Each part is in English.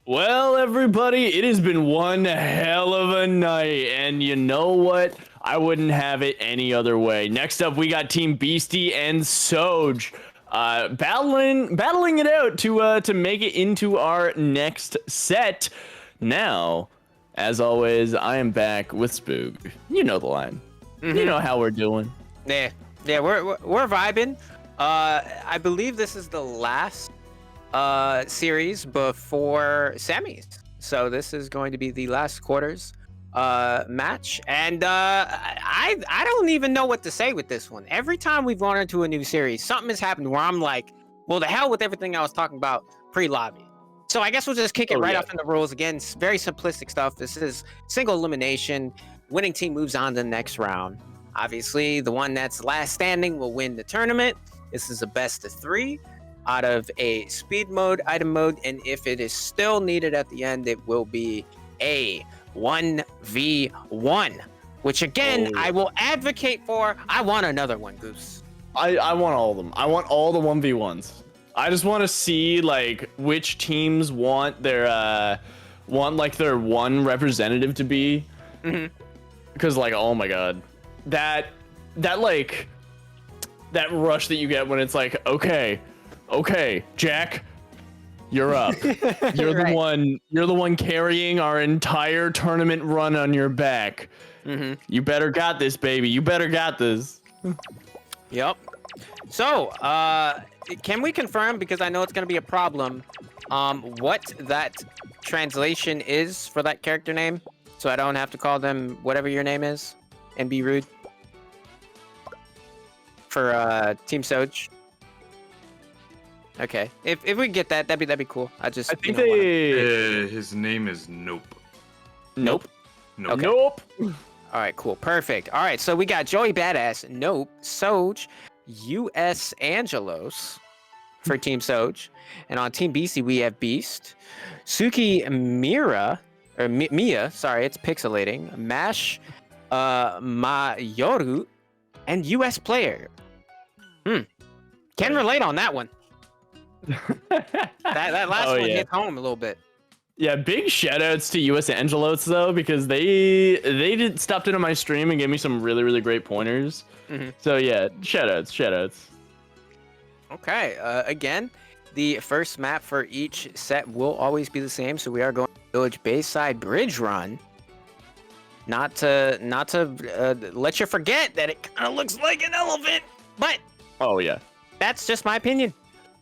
Well, everybody, it has been one hell of a night, and you know what? I wouldn't have it any other way. Next up, we got Team Beastie and Soge, battling it out to make it into our next set. Now, as always, I am back with Spook. You know the line. You know how we're doing. Yeah, we're vibing. I believe this is the last series before semis, so this is going to be the last quarters match, and I don't even know what to say with this one. Every time we've gone into a new series, something has happened where I'm like, well, the hell with everything I was talking about pre-lobby. So I guess we'll just kick it right off in the rules again. It's very simplistic stuff. This is single elimination. Winning team moves on to the next round. Obviously, the one that's last standing will win the tournament. This is a best of 3 out of a speed mode, item mode, and if it is still needed at the end, it will be a 1v1, which again, I will advocate for. I want another one, Goose. I want all of them. I want all the 1v1s. I just want to see like which teams want their one representative to be. Because like, oh my god, that rush that you get when it's like, okay, Jack, you're up. You're the one. You're the one carrying our entire tournament run on your back. You better got this, baby. You better got this. Yep. So, can we confirm, because I know it's going to be a problem, what that translation is for that character name? So I don't have to call them whatever your name is and be rude. For Team Soge. Okay. If we get that, that'd be cool. I think his name is Nope. Nope. Okay. Nope. All right, cool. Perfect. All right, so we got Joey Badass, Nope, Soge, US Angelos for Team Soge. And on Team BC, we have Beast, Suki Mira, or Mia, sorry, it's pixelating, Mash, Mayoru, and US Player. Can relate on that one. that last one hit home a little bit. Yeah, big shout outs to US Angelos though, because they stopped into my stream and gave me some really great pointers. So yeah, shout outs. Okay, again, the first map for each set will always be the same, so we are going to Village Bayside Bridge Run. Not to let you forget that it kind of looks like an elephant, but oh yeah, that's just my opinion.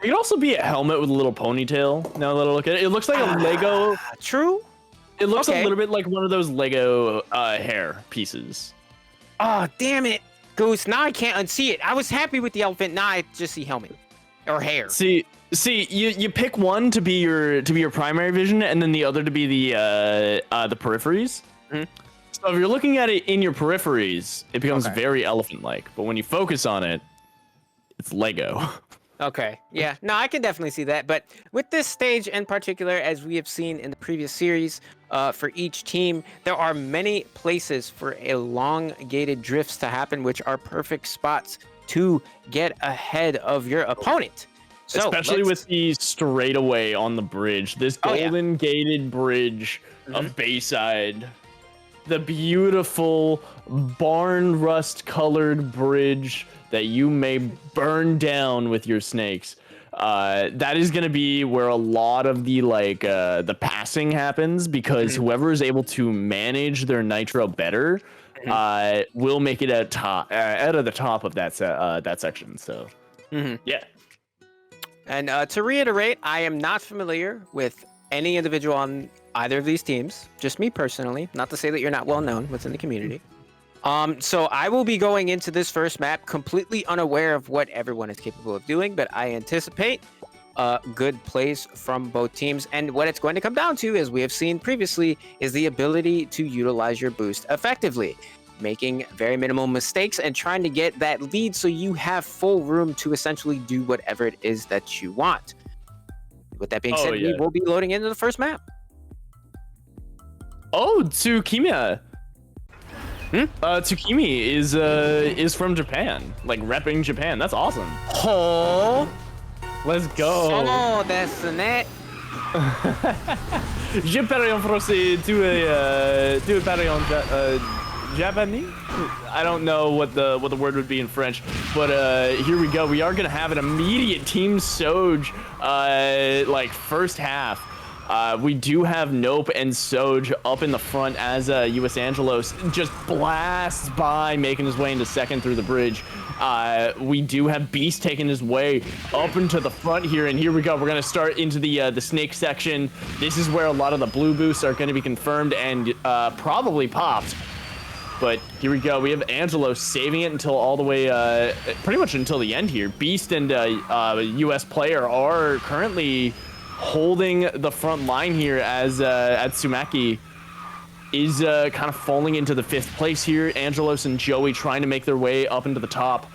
It could also be a helmet with a little ponytail. Now that I look at it, it looks like a Lego. True. It looks a little bit like one of those Lego hair pieces. Oh damn it, Goose! Now I can't unsee it. I was happy with the elephant. Now I just see helmet or hair. See, you pick one to be your primary vision, and then the other to be the peripheries. So if you're looking at it in your peripheries, it becomes very elephant-like. But when you focus on it, it's Lego. Okay, yeah, no, I can definitely see that. But with this stage in particular, as we have seen in the previous series, for each team, there are many places for elongated drifts to happen, which are perfect spots to get ahead of your opponent. So, especially with the straightaway on the bridge, this golden gated bridge of Bayside. The beautiful barn rust colored bridge that you may burn down with your snakes. That is going to be where a lot of the passing happens, because whoever is able to manage their nitro better will make it out of the top of that section. So yeah. And to reiterate, I am not familiar with any individual on either of these teams, just me personally, not to say that you're not well known within the community. So I will be going into this first map completely unaware of what everyone is capable of doing, but I anticipate good plays from both teams. And what it's going to come down to, as we have seen previously, is the ability to utilize your boost effectively, making very minimal mistakes and trying to get that lead so you have full room to essentially do whatever it is that you want. With that being said, we will be loading into the first map. Oh, Tsukimiya. Tsukimi is from Japan, like repping Japan. That's awesome. Oh, let's go. Oh, that's the net. Je parle en français. Tu parles en Japanese? I don't know what the word would be in French, but here we go. We are gonna have an immediate Team Soge like first half. We do have Nope and Soge up in the front as US Angelos just blasts by, making his way into second through the bridge. We do have Beast taking his way up into the front here, and here we go. We're gonna start into the snake section. This is where a lot of the blue boosts are gonna be confirmed and probably popped. But here we go. We have Angelo saving it until all the way, pretty much until the end here. Beast and US player are currently holding the front line here as Atsumaki is kind of falling into the 5th place here. Angelos and Joey trying to make their way up into the top.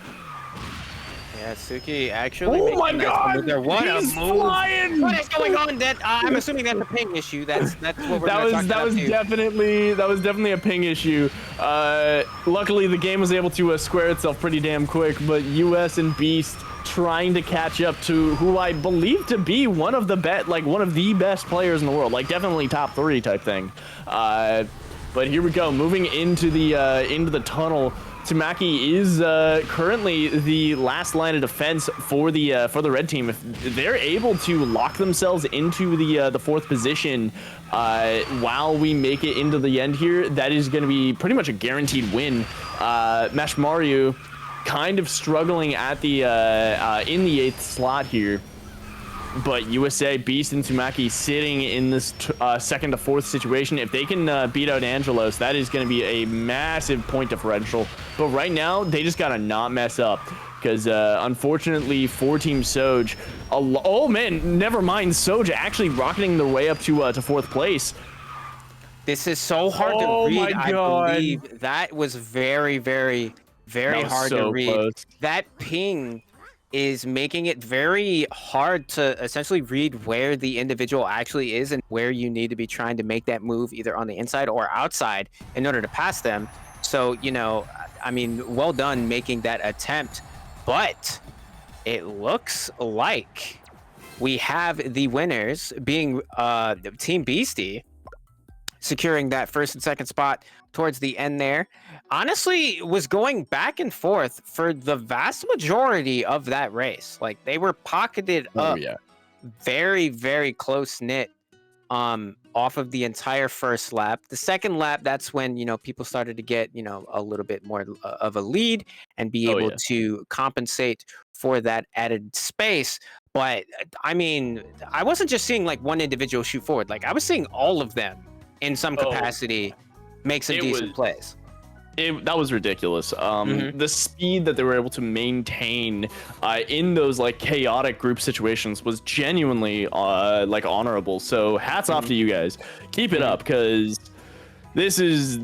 Yeah, Suki actually. Oh my God! What He's a move! flying! What is going on? That I'm assuming that's a ping issue. That's what we're that was definitely a ping issue. Luckily, the game was able to square itself pretty damn quick. But US and Beast trying to catch up to who I believe to be one of the best players in the world, like definitely top 3 type thing. But here we go, moving into the tunnel. Tamaki is currently the last line of defense for the red team. If they're able to lock themselves into the 4th position while we make it into the end here, that is going to be pretty much a guaranteed win. Mesh Mario kind of struggling at the in the 8th slot here. But USA, Beast, and Tsumaki sitting in this 2nd to 4th situation. If they can beat out Angelos, that is going to be a massive point differential. But right now, they just got to not mess up. Because unfortunately, for Team Soge, oh man, never mind. Soge actually rocketing their way up to 4th place. This is so hard to read. I believe that was very, very, very hard to read. Close. That ping is making it very hard to essentially read where the individual actually is and where you need to be trying to make that move either on the inside or outside in order to pass them. So, you know, I mean, well done making that attempt, but it looks like we have the winners being Team Beastie securing that 1st and 2nd spot towards the end there. Honestly, was going back and forth for the vast majority of that race. Like, they were pocketed up very, very close-knit off of the entire 1st lap. The 2nd lap, that's when, you know, people started to get, you know, a little bit more of a lead and be able to compensate for that added space. But, I mean, I wasn't just seeing, like, one individual shoot forward. Like, I was seeing all of them in some capacity make some decent plays. That was ridiculous. The speed that they were able to maintain in those like chaotic group situations was genuinely like honorable. So hats off to you guys. Keep it up, because this is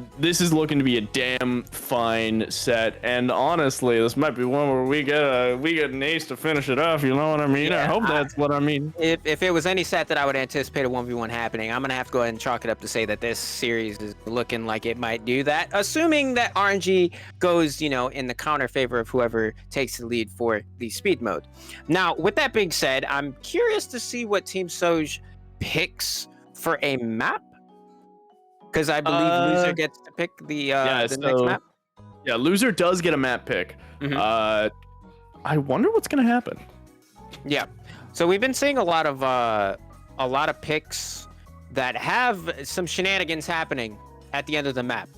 looking to be a damn fine set. And honestly, this might be one where we get an ace to finish it off. You know what I mean? Yeah, I hope that's what I mean. If it was any set that I would anticipate a 1v1 happening, I'm gonna have to go ahead and chalk it up to say that this series is looking like it might do that, assuming that RNG goes, you know, in the counter favor of whoever takes the lead for the speed mode. Now, with that being said, I'm curious to see what Team Soge picks for a map. Because I believe loser gets to pick the next map. Yeah, loser does get a map pick. I wonder what's gonna happen. Yeah, so we've been seeing a lot of picks that have some shenanigans happening at the end of the map.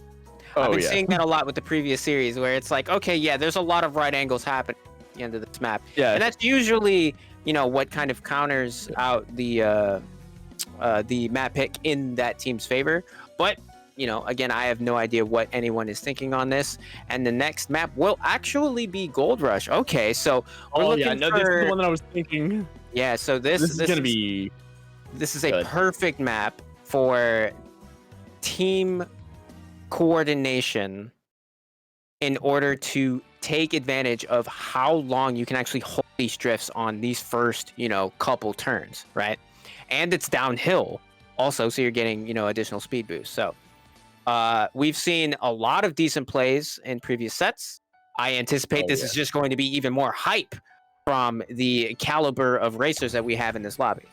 I've been seeing that a lot with the previous series, where it's like, okay, yeah, there's a lot of right angles happening at the end of this map. Yeah, and that's usually, you know, what kind of counters out the map pick in that team's favor. But, you know, again, I have no idea what anyone is thinking on this. And the next map will actually be Gold Rush. Okay, so we're looking for... this is the one that I was thinking. Yeah, so this is going to be... This is a perfect map for team coordination in order to take advantage of how long you can actually hold these drifts on these first, you know, couple turns, right? And it's downhill also, so you're getting, you know, additional speed boost. So we've seen a lot of decent plays in previous sets. I anticipate this is just going to be even more hype from the caliber of racers that we have in this lobby.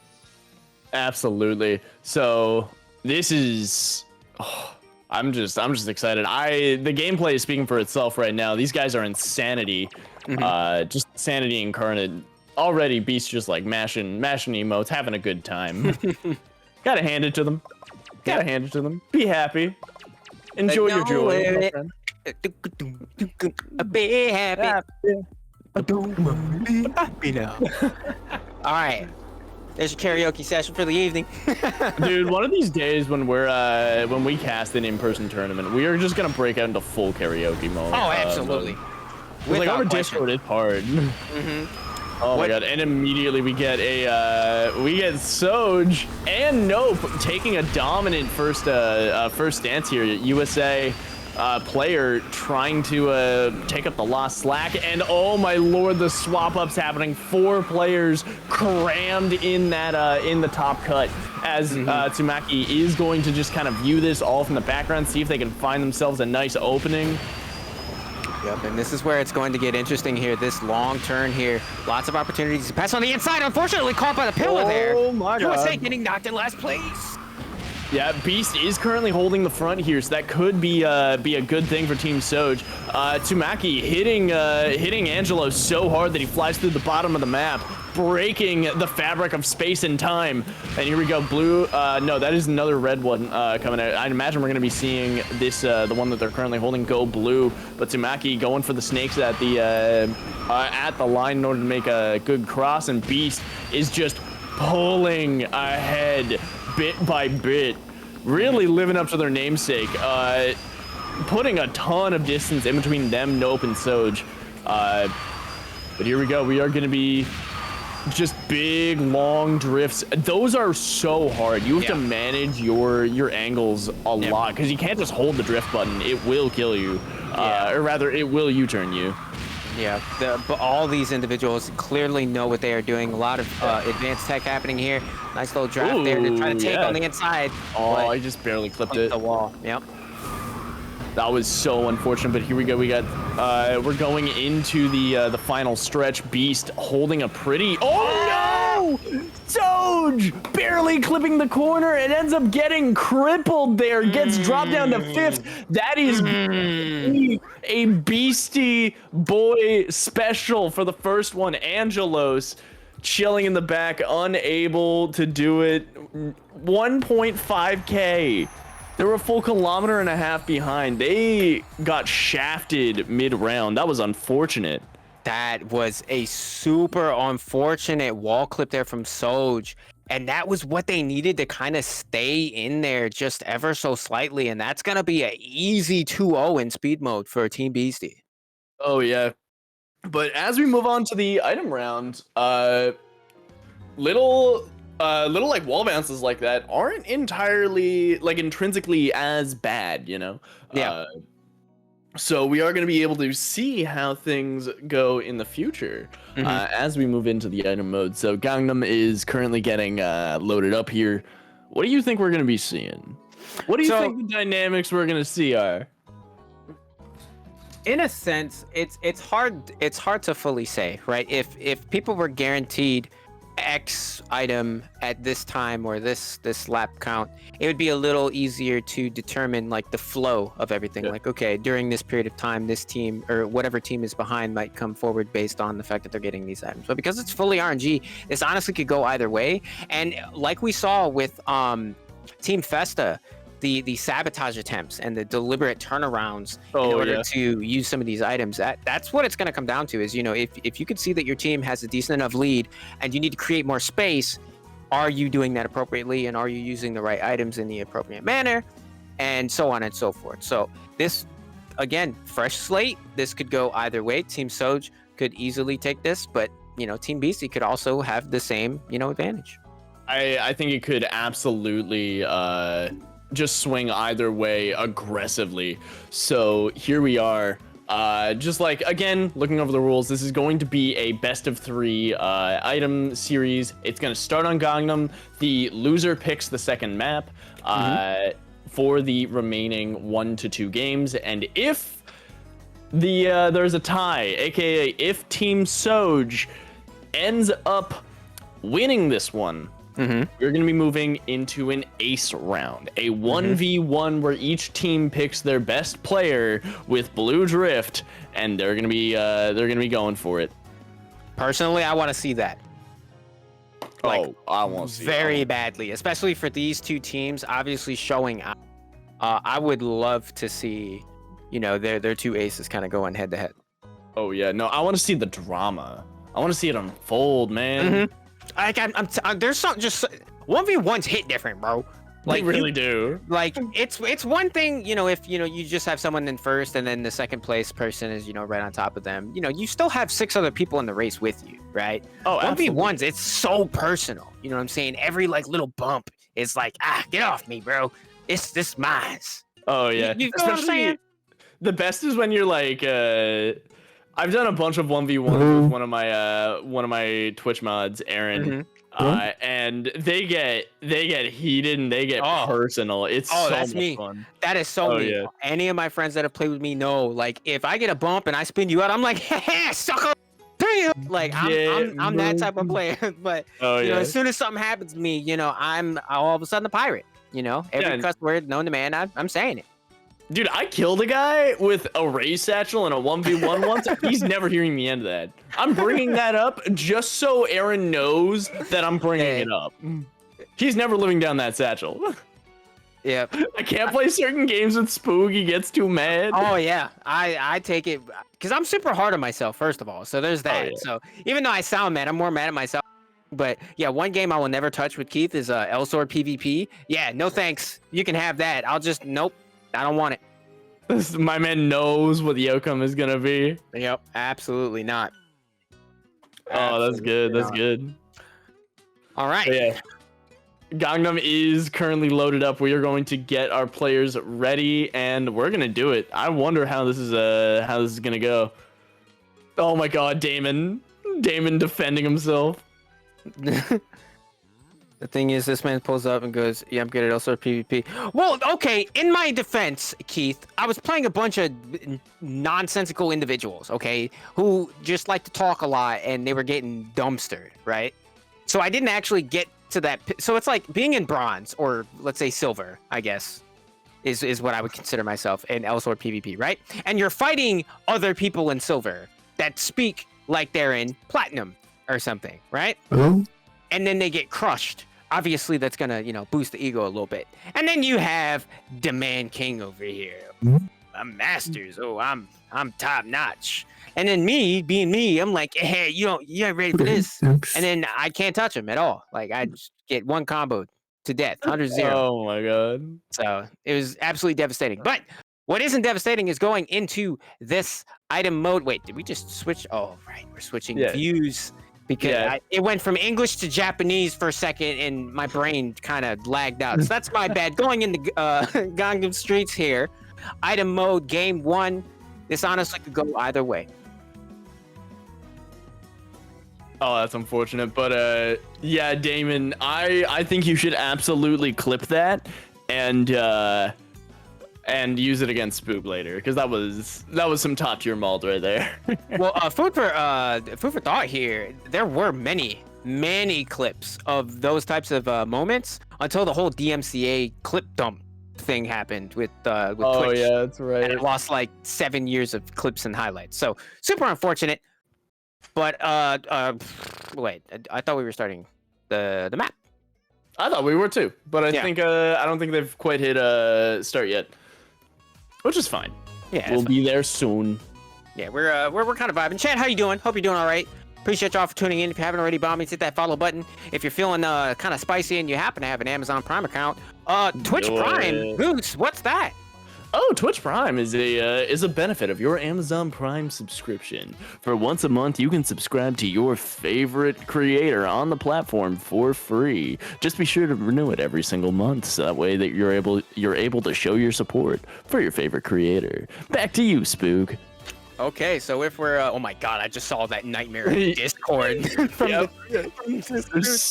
Absolutely. So this is. Oh, I'm just excited. The gameplay is speaking for itself right now. These guys are insanity. Just insanity incarnate. Already, Beast just like mashing emotes, having a good time. Gotta hand it to them. Gotta hand it to them. Be happy. Enjoy your joy. My friend. Be happy. Happy now. All right. There's your karaoke session for the evening. Dude, one of these days when we cast an in-person tournament, we are just gonna break out into full karaoke mode. Oh, absolutely. Like over Discord, it's hard. Oh my god! And immediately we get Soge and Nope taking a dominant first stance here. USA player trying to take up the lost slack, and oh my lord, the swap ups happening. 4 players crammed in that in the top cut as Tsumaki is going to just kind of view this all from the background, see if they can find themselves a nice opening. Yep, and this is where it's going to get interesting here. This long turn here, lots of opportunities to pass on the inside. Unfortunately, caught by the pillar there. Oh my god! USA getting knocked in last place. Yeah, Beast is currently holding the front here, so that could be a good thing for Team Soge. Tsumaki hitting Angelo so hard that he flies through the bottom of the map, breaking the fabric of space and time. And here we go, blue. No, that is another red one coming out. I imagine we're going to be seeing this, the one that they're currently holding, go blue. But Tsumaki going for the snakes at the line in order to make a good cross, and Beast is just pulling ahead bit by bit, really living up to their namesake, putting a ton of distance in between them, Nope, and Soge. But here we go. We are going to be just big, long drifts. Those are so hard. You have to manage your angles a lot, because you can't just hold the drift button. It will kill you, or rather, it will U-turn you. Yeah, but all these individuals clearly know what they are doing. A lot of advanced tech happening here. Nice little draft there to try to take on the inside. Oh, I just barely clipped it. The wall. Yep. That was so unfortunate, but here we go. We got we're going into the final stretch. Beast holding a pretty. Oh no! Soge barely clipping the corner. It ends up getting crippled there. Gets dropped down to 5th. That is a Beastie boy special for the first one. Angelos chilling in the back, unable to do it. 1.5K. They were a full 1.5 kilometers behind. They got shafted mid-round. That was unfortunate. That was a super unfortunate wall clip there from Soge. And that was what they needed to kind of stay in there just ever so slightly. And that's going to be an easy 2-0 in speed mode for Team Beastie. Oh, yeah. But as we move on to the item round, little like wall bounces like that aren't entirely like intrinsically as bad, you know? Yeah. So we are going to be able to see how things go in the future as we move into the item mode. So Gangnam is currently getting loaded up here. What do you think we're going to be seeing? What do you think the dynamics we're going to see are? In a sense, it's hard to fully say, right? If people were guaranteed X item at this time or this lap count, it would be a little easier to determine like the flow of everything. Like, okay, during this period of time, this team or whatever team is behind might come forward based on the fact that they're getting these items. But because it's fully RNG, this honestly could go either way. And like we saw with Team Festa, the sabotage attempts and the deliberate turnarounds in order to use some of these items, that's what it's going to come down to is, you know, if you could see that your team has a decent enough lead and you need to create more space, are you doing that appropriately, and are you using the right items in the appropriate manner, and so on and so forth. So this, again, fresh slate, this could go either way. Team Soge could easily take this, but, you know, Team Beastie could also have the same, you know, advantage. I think it could absolutely just swing either way aggressively. So here we are, just like, again, looking over the rules, this is going to be a best of 3 item series. It's going to start on Gangnam. The loser picks the second map for the remaining 1 to 2 games, and if there's a tie, aka if Team Soge ends up winning this one, we're going to be moving into an ace round, a 1v1 where each team picks their best player with blue drift, and they're going to be going for it. Personally, I want to see that. Like, I want to see very badly, especially for these two teams obviously showing out. I would love to see, their two aces kind of going head to head. Oh yeah, no, I want to see the drama. I want to see it unfold, man. Like there's something just 1v1s hit different, bro. Like they really do. Like it's one thing, if you just have someone in first and then the second place person is right on top of them. You still have 6 other people in the race with you, right? Oh, 1v1s, it's so personal. You know what I'm saying? Every little bump is like, get off me, bro. It's this mine. Oh yeah. You know what I'm saying? The best is when you're like, I've done a bunch of 1v1s with one of my Twitch mods, Aaron. And they get heated and they get personal. It's so that's much me. fun. That is so me. Yeah. Any of my friends that have played with me know, like, if I get a bump and I spin you out, I'm like, hey, sucker. Like, I'm that type of player. But as soon as something happens to me, I'm all of a sudden a pirate. Every cuss word known to man, I'm saying it. Dude, I killed a guy with a ray satchel in a 1v1 once. He's never hearing the end of that. I'm bringing that up just so Aaron knows that I'm bringing it up. He's never living down that satchel. Yep. I can't play certain games with Spook. He gets too mad. Oh, yeah. I take it because I'm super hard on myself, first of all. So there's that. Oh, yeah. So even though I sound mad, I'm more mad at myself. But yeah, one game I will never touch with Keith is L-Sword PvP. Yeah, no thanks. You can have that. Nope. I don't want it. My man knows what the outcome is gonna be. Yep, absolutely not. Oh, that's good. That's good. All right. So, yeah. Gangnam is currently loaded up. We are going to get our players ready, and we're gonna do it. I wonder how this is gonna go. Oh my God, Damon defending himself. The thing is, this man pulls up and goes, yeah, I'm good at L-Sword PvP. Well, okay, in my defense, Keith, I was playing a bunch of nonsensical individuals, okay, who just like to talk a lot, and they were getting dumpstered, right? So I didn't actually get to that. So it's like being in bronze, or let's say silver, I guess, is what I would consider myself in L-Sword PvP, right? And you're fighting other people in silver that speak like they're in platinum or something, right? And then they get crushed. Obviously, that's gonna, boost the ego a little bit. And then you have Demand King over here. I'm masters. Oh, I'm top notch. And then me, being me, I'm like, hey, you ain't ready for this. And then I can't touch him at all. Like, I just get one combo to death, 100-0. Oh my God. So it was absolutely devastating. But what isn't devastating is going into this item mode. Wait, did we just switch? Oh, right. We're switching views. Because it went from English to Japanese for a second, and my brain kind of lagged out. So that's my bad. Going into Gangnam Streets here. Item mode, game 1. This honestly could go either way. Oh, that's unfortunate. But yeah, Damon, I think you should absolutely clip that and use it against Spook later, because that was some top tier mold right there. Well, food for thought here. There were many clips of those types of moments until the whole DMCA clip dump thing happened with Twitch. Oh yeah, that's right. And it lost like 7 years of clips and highlights. So super unfortunate. But wait, I thought we were starting the map. I thought we were too, but I think I don't think they've quite hit start yet. Which is fine. Yeah, we'll be there soon. Yeah, we're kind of vibing. Chad, how you doing? Hope you're doing all right. Appreciate y'all for tuning in. If you haven't already, by all means, hit that follow button. If you're feeling kind of spicy and you happen to have an Amazon Prime account, Twitch Prime, Goose, what's that? Oh, Twitch Prime is a benefit of your Amazon Prime subscription. For once a month, you can subscribe to your favorite creator on the platform for free. Just be sure to renew it every single month, so that way that you're able to show your support for your favorite creator. Back to you, Spook. Okay, so if we're oh my God, I just saw that nightmare in Discord. There's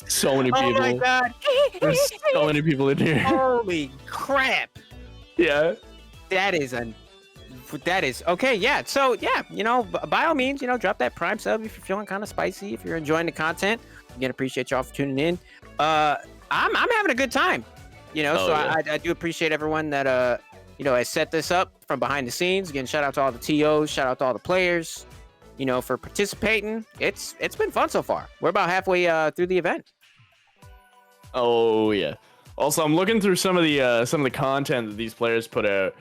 so many people. Oh my God. There's so many people in here. Holy crap. Yeah. That is okay. Yeah. So yeah, by all means, drop that Prime sub if you're feeling kind of spicy. If you're enjoying the content, again, appreciate y'all for tuning in. I'm having a good time. You know, Oh, so yeah. I do appreciate everyone that you know, has set this up from behind the scenes. Again, shout out to all the TOs, shout out to all the players, you know, for participating. It's been fun so far. We're about halfway through the event. Oh yeah. Also, I'm looking through some of the content that these players put out,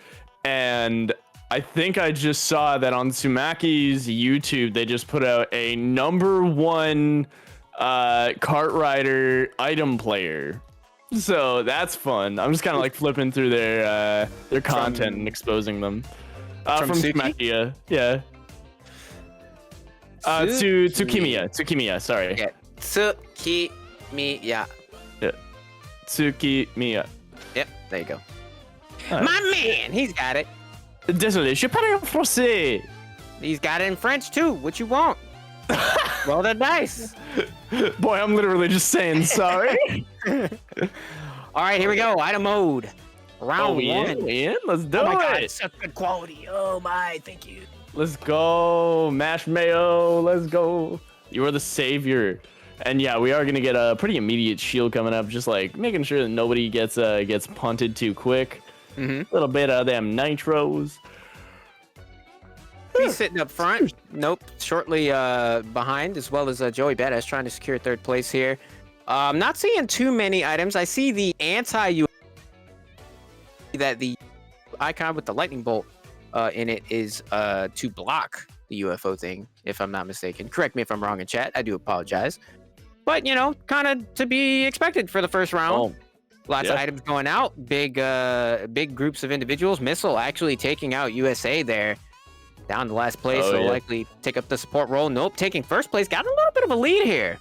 and I think I just saw that on Tsumaki's YouTube they just put out a #1 Kartrider item player. So that's fun. I'm just kind of like flipping through their content and exposing them. From Suki? Tsumaki, yeah. Tsukimiya, sorry. Yeah. Tsukimiya. Yeah. Tsukimiya. Yep, there you go. Alright. My man, he's got it. Désolé, je parle français. He's got it in French too. What you want? Roll the dice. Boy, I'm literally just saying sorry. All right, here we go. Item mode. Round we one. in? Let's do Oh my God, it. it's such good quality. Oh my, thank you. Let's go, Mash Mayo. Let's go. You are the savior. And yeah, we are gonna get a pretty immediate shield coming up, just like making sure that nobody gets punted too quick. A little bit of them nitros. He's sitting up front. Nope. Shortly behind, as well as Joey Badass trying to secure third place here. I'm not seeing too many items. I see the anti-U that the icon with the lightning bolt in it is to block the UFO thing, if I'm not mistaken. Correct me if I'm wrong in chat. I do apologize. But, you know, kind of to be expected for the first round. Oh, Lots of items going out. Big groups of individuals. Missile actually taking out USA there. Down to last place, so likely take up the support role. Nope, taking first place. Got a little bit of a lead here.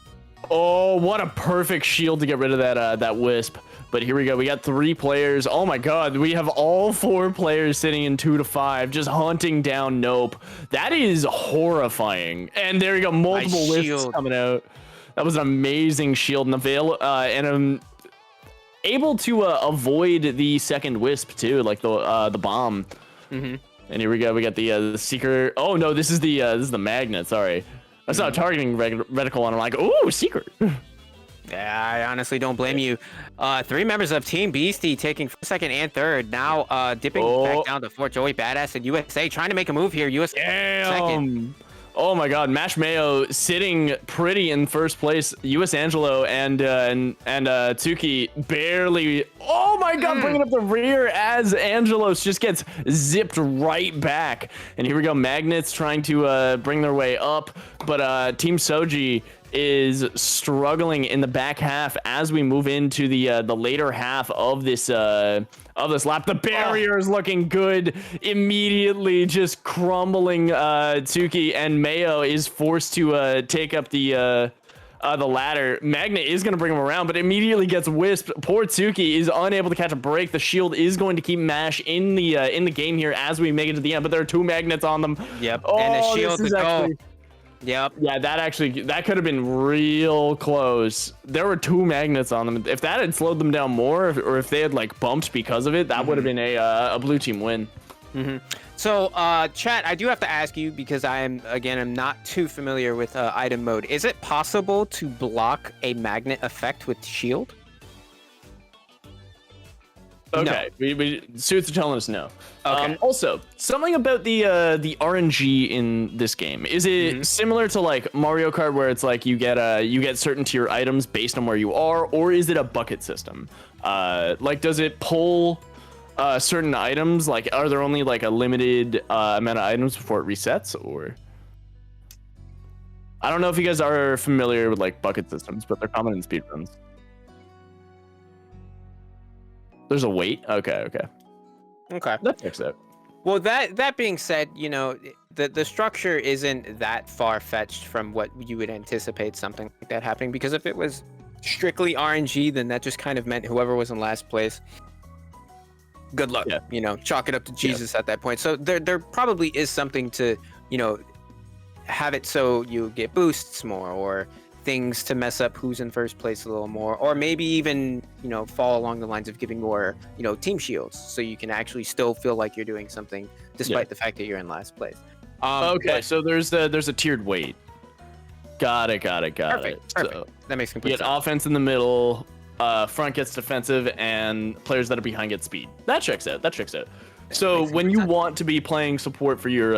Oh, what a perfect shield to get rid of that wisp. But here we go. We got 3 players. Oh my God, we have all 4 players sitting in 2 to 5, just hunting down Nope. That is horrifying. And there we go, multiple wisps coming out. That was an amazing shield and and able to avoid the second wisp too, like the bomb. And here we go. We got the seeker. Oh no, this is the magnet. Sorry, I saw a targeting reticle and I'm like, ooh, secret. Yeah, I honestly don't blame you. 3 members of Team Beastie taking first, second, and third. Now dipping back down to 4. Joey Badass and USA trying to make a move here. USA second. Oh my God, Mash Mayo sitting pretty in first place. US Angelo and Tsuki barely. Oh my God, bringing up the rear as Angelos just gets zipped right back. And here we go, Magnets trying to bring their way up, but Team Soge is struggling in the back half as we move into the later half of this lap. The barrier is looking good, immediately just crumbling. Tsuki and Mayo is forced to take up the ladder. Magnet is going to bring him around, but immediately gets wisped. Poor Tsuki is unable to catch a break. The shield is going to keep Mash in the game here as we make it to the end, but there are 2 magnets on them. Yep, and the shield to go. Yep. Yeah, that could have been real close. There were 2 magnets on them. If that had slowed them down more, or if they had like bumped because of it, that would have been a blue team win. So, chat, I do have to ask you, because I'm not too familiar with item mode. Is it possible to block a magnet effect with shield? Okay, no. Suits are telling us no. Okay. Also, something about the RNG in this game. Is it similar to like Mario Kart, where it's like you get certain tier items based on where you are, or is it a bucket system? Like, does it pull certain items? Like, are there only like a limited amount of items before it resets, or? I don't know if you guys are familiar with like bucket systems, but they're common in speedruns. There's a wait. Okay. That checks out. Well, that being said, you know, the structure isn't that far-fetched from what you would anticipate something like that happening, because if it was strictly RNG, then that just kind of meant whoever was in last place, good luck. Yeah. You know, chalk it up to Jesus at that point. So there probably is something to, you know, have it so you get boosts more, or things to mess up who's in first place a little more, or maybe even, you know, fall along the lines of giving more, you know, team shields, so you can actually still feel like you're doing something despite the fact that you're in last place. Okay, so there's a tiered weight. Got it. Perfect. So That makes you complete get sense. offense in the middle, front gets defensive, and players that are behind get speed. That checks out. So makes when complete you sense. want to be playing support for your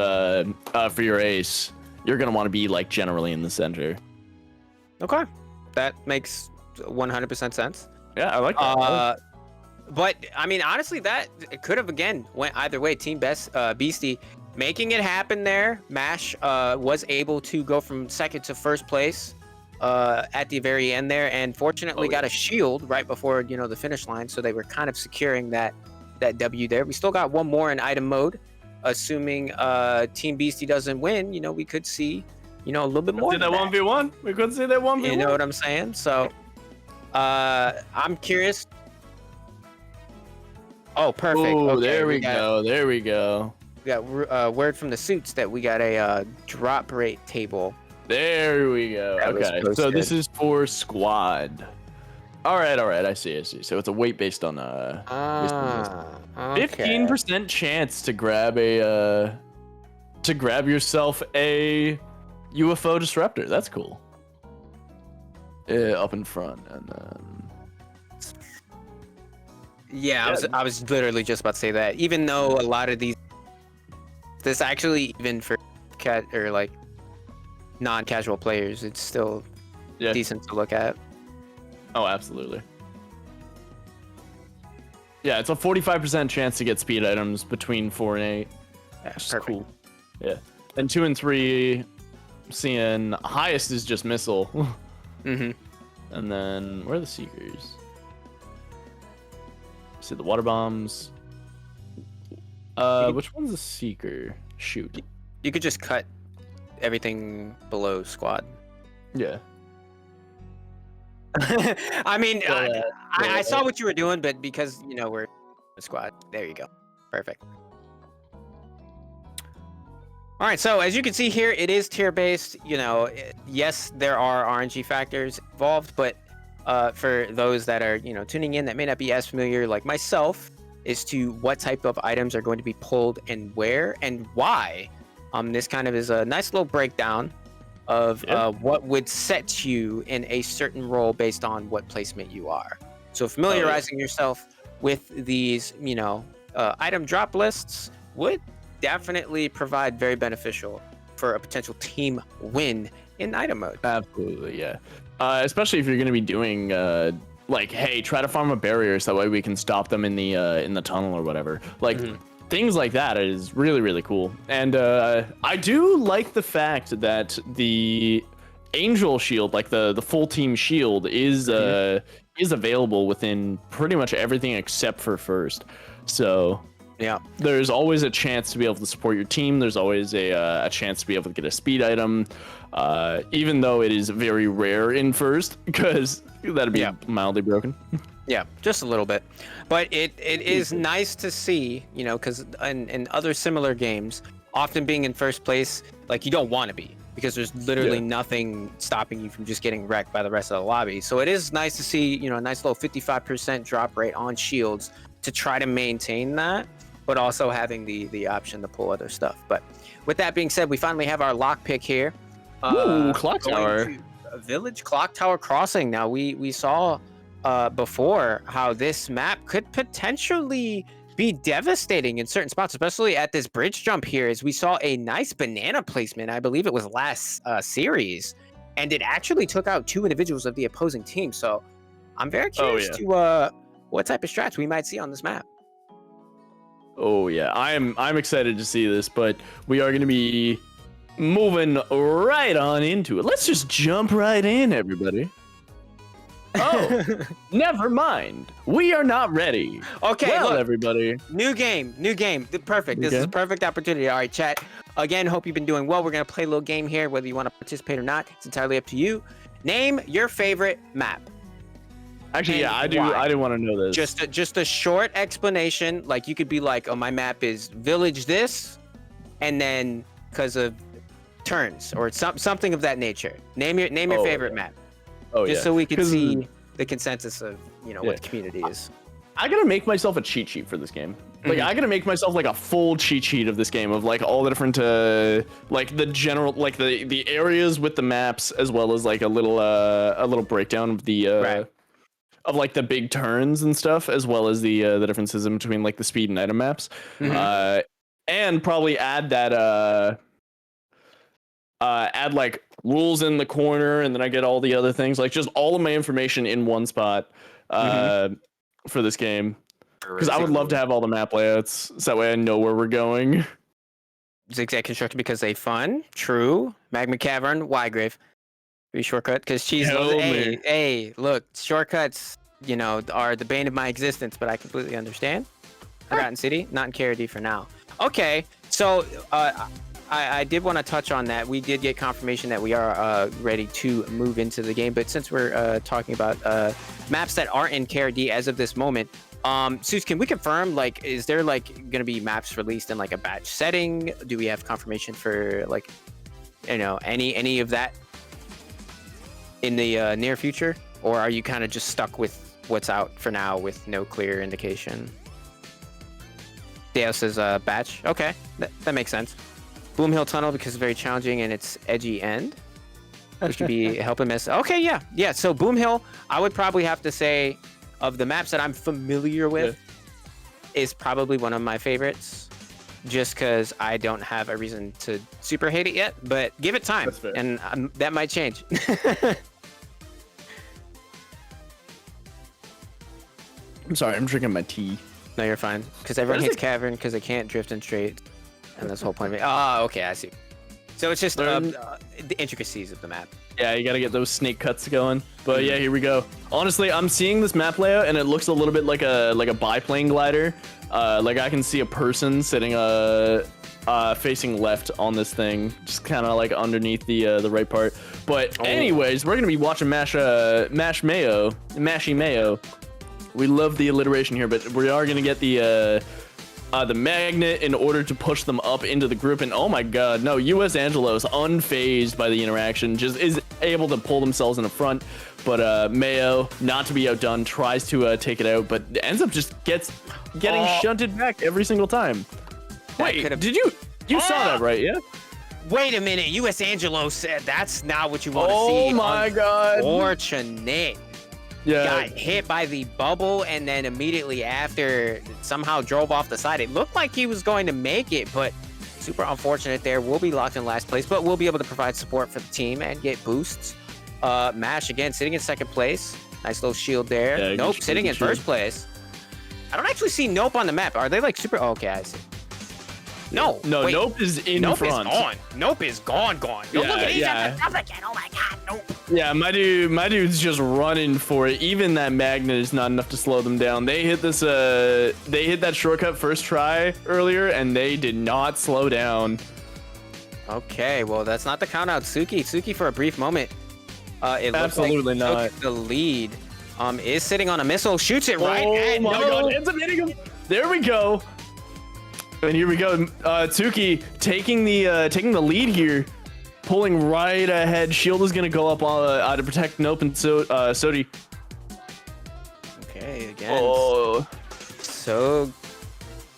ace, you're gonna want to be like generally in the center. Okay, that makes 100% sense. Yeah, I like that. But I mean, honestly, that it could have again went either way. Team Beastie making it happen there. Mash was able to go from second to first place at the very end there, and fortunately got a shield right before the finish line, so they were kind of securing that W there. We still got one more in item mode. Assuming Team Beastie doesn't win, we could see a little bit more. See that 1v1? We could see that 1v1. You know what I'm saying? So I'm curious. Oh, perfect. Ooh, Okay, there we go. We got word from the suits that we got a drop rate table. There we go. That was Okay, so posted. this is for squad. All right. I see. So it's a weight based on 15% chance to grab yourself a UFO disruptor. That's cool. Up in front, and then Yeah, I was literally just about to say that. Even though a lot of this actually even for like non-casual players, it's still decent to look at. Oh, absolutely. Yeah, it's a 45% chance to get speed items between 4 and 8. Yeah, Which is perfect. cool. Yeah. And 2 and 3, seeing highest is just missile. Mm-hmm. And then where are the seekers? See the water bombs. Which one's a seeker? Shoot. You could just cut everything below squad. Yeah. I mean, Yeah, I saw what you were doing, but because we're a squad, there you go. Perfect. All right, so as you can see here, it is tier based. Yes, there are RNG factors involved, but for those that are tuning in that may not be as familiar like myself as to what type of items are going to be pulled and where and why, this kind of is a nice little breakdown of what would set you in a certain role based on what placement you are. So familiarizing yourself with these item drop lists would definitely provide very beneficial for a potential team win in item mode. Absolutely, yeah. Especially if you're going to be doing like, hey, try to farm a barrier so that way we can stop them in the tunnel or whatever. Like things like that is really, really cool. And I do like the fact that the Angel shield, like the full team shield, is available within pretty much everything except for first. So yeah, there's always a chance to be able to support your team. There's always a chance to be able to get a speed item, even though it is very rare in first, because that'd be mildly broken. Yeah, just a little bit. But it is nice to see, because in other similar games, often being in first place, like you don't want to be, because there's literally nothing stopping you from just getting wrecked by the rest of the lobby. So it is nice to see, a nice little 55% drop rate on shields to try to maintain that, but also having the option to pull other stuff. But with that being said, we finally have our lock pick here. Ooh, clock tower. Village Clock Tower Crossing. Now we saw before how this map could potentially be devastating in certain spots, especially at this bridge jump here, as we saw a nice banana placement. I believe it was last series, and it actually took out 2 individuals of the opposing team. So I'm very curious to what type of strats we might see on this map. Oh yeah, I'm excited to see this, but we are going to be moving right on into it. Let's just jump right in, everybody. Oh, never mind. We are not ready. Okay, well, look, everybody. New game. Perfect. This is a perfect opportunity. All right, chat. Again, hope you've been doing well. We're going to play a little game here, whether you want to participate or not. It's entirely up to you. Name your favorite map. Actually, yeah, I do. Why? I do want to know this. Just a short explanation. Like you could be like, "Oh, my map is village this," and then because of turns or something of that nature. Name your favorite map. Oh, just so we can see the consensus of what the community is. I gotta make myself a cheat sheet for this game. Like I gotta make myself like a full cheat sheet of this game of like all the different like the general like the areas with the maps as well as like a little breakdown of the of like the big turns and stuff as well as the differences in between like the speed and item maps. And probably add that add like rules in the corner, and then I get all the other things, like just all of my information in one spot for this game. Because I would love to have all the map layouts, so that way I know where we're going. Zigzag construction because they fun. True. Magma Cavern. Wygrave. Be shortcut because cheese. Hey, look, shortcuts, you know, are the bane of my existence, but I completely understand. Forgotten City, not in KRD for now. Okay, so I did want to touch on that. We did get confirmation that we are ready to move into the game, but since we're talking about maps that aren't in KRD as of this moment, Soge, can we confirm, like, is there like gonna be maps released in like a batch setting? Do we have confirmation for like, you know, any of that in the near future, or are you kind of just stuck with what's out for now with no clear indication? Dale says batch. Okay, that makes sense. Boom Hill Tunnel because it's very challenging and its edgy end, which could be help and miss. Okay, yeah. So Boom Hill, I would probably have to say, of the maps that I'm familiar with, is probably one of my favorites, just because I don't have a reason to super hate it yet. But give it time, and that might change. I'm sorry, I'm drinking my tea. No, you're fine. Because everyone hates Cavern because they can't drift in straight. And that's the whole point of it. Oh, okay, I see. So it's just the intricacies of the map. Yeah, you gotta get those snake cuts going. But yeah, here we go. Honestly, I'm seeing this map layout and it looks a little bit like a biplane glider. Like I can see a person sitting facing left on this thing, just kind of like underneath the right part. But anyways, we're gonna be watching Mashy Mayo. We love the alliteration here, but we are gonna get the magnet in order to push them up into the group. And oh my god, no, US Angelos, unfazed by the interaction, just is able to pull themselves in the front. But Mayo, not to be outdone, tries to take it out, but ends up just getting shunted back every single time. Wait, did you saw that, right? Yeah. Wait a minute, US Angelo said that's not what you want to see. Oh my god. Unfortunate. Yeah. Got hit by the bubble and then immediately after somehow drove off the side. It looked like he was going to make it, but super unfortunate there. We'll be locked in last place, but we'll be able to provide support for the team and get boosts. Mash again, sitting in second place. Nice little shield there. Yeah, Nope, sitting in first place. I don't actually see Nope on the map. Are they like super? Oh, okay, I see. No, wait. Nope is in front. Nope is gone. Nope is gone. Yo, look at again. Oh my god, Nope. Yeah, my dude's just running for it. Even that magnet is not enough to slow them down. They hit this they hit that shortcut first try earlier and they did not slow down. Okay, well that's not the count out. Suki for a brief moment. It absolutely looks like not. The lead is sitting on a missile, shoots it right at my god, ends up hitting him. There we go. And here we go. Tsuki taking the lead here, pulling right ahead. Shield is gonna go up to protect Nope and Sodi. Okay, again.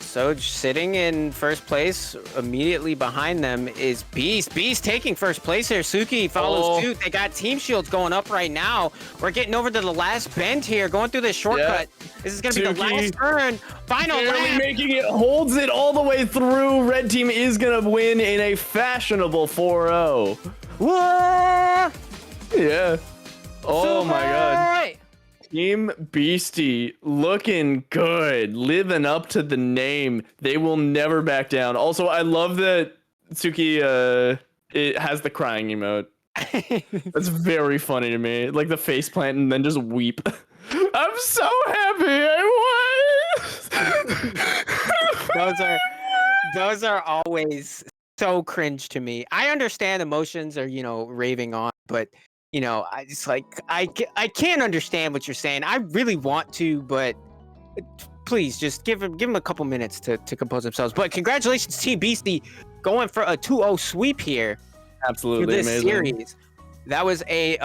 Soge sitting in first place. Immediately behind them is Beast. Beast taking first place here. Suki follows suit. They got team shields going up right now. We're getting over to the last bend here, going through this shortcut. Yeah. This is going to be the last turn. Final lap. Making it, holds it all the way through. Red team is going to win in a fashionable 4-0. What? Yeah. Oh my god. Team Beastie looking good, living up to the name. They will never back down. Also, I love that Tsuki it has the crying emote. That's very funny to me. Like the face plant and then just weep. I'm so happy I won. Those are always so cringe to me. I understand emotions are, you know, raving on, but you know, I just like I can't understand what you're saying. I really want to, but please just give him a couple minutes to compose themselves. But congratulations, Team Beastie, going for a 2-0 sweep here. Absolutely for this amazing series. That was a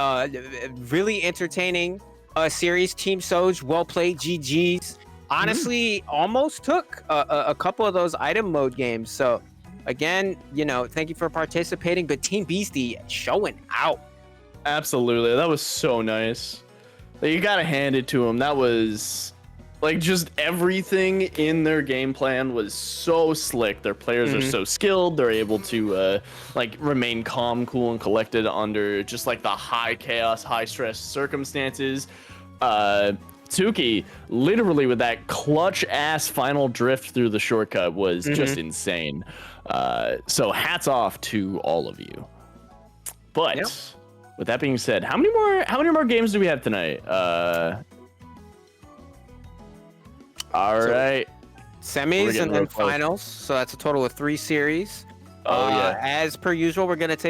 really entertaining series. Team Soge, well played, GGs. honestly almost took a couple of those item mode games. So again, thank you for participating, but Team Beastie showing out. Absolutely. That was so nice. You gotta hand it to them. That was like just everything in their game plan was so slick. Their players are so skilled. They're able to like remain calm, cool, and collected under just like the high chaos, high stress circumstances. Tsuki, literally with that clutch ass final drift through the shortcut was just insane. So hats off to all of you. But with that being said, how many more games do we have tonight? All right. Semis and then finals. So that's a total of 3 series. Oh yeah. As per usual, we're gonna take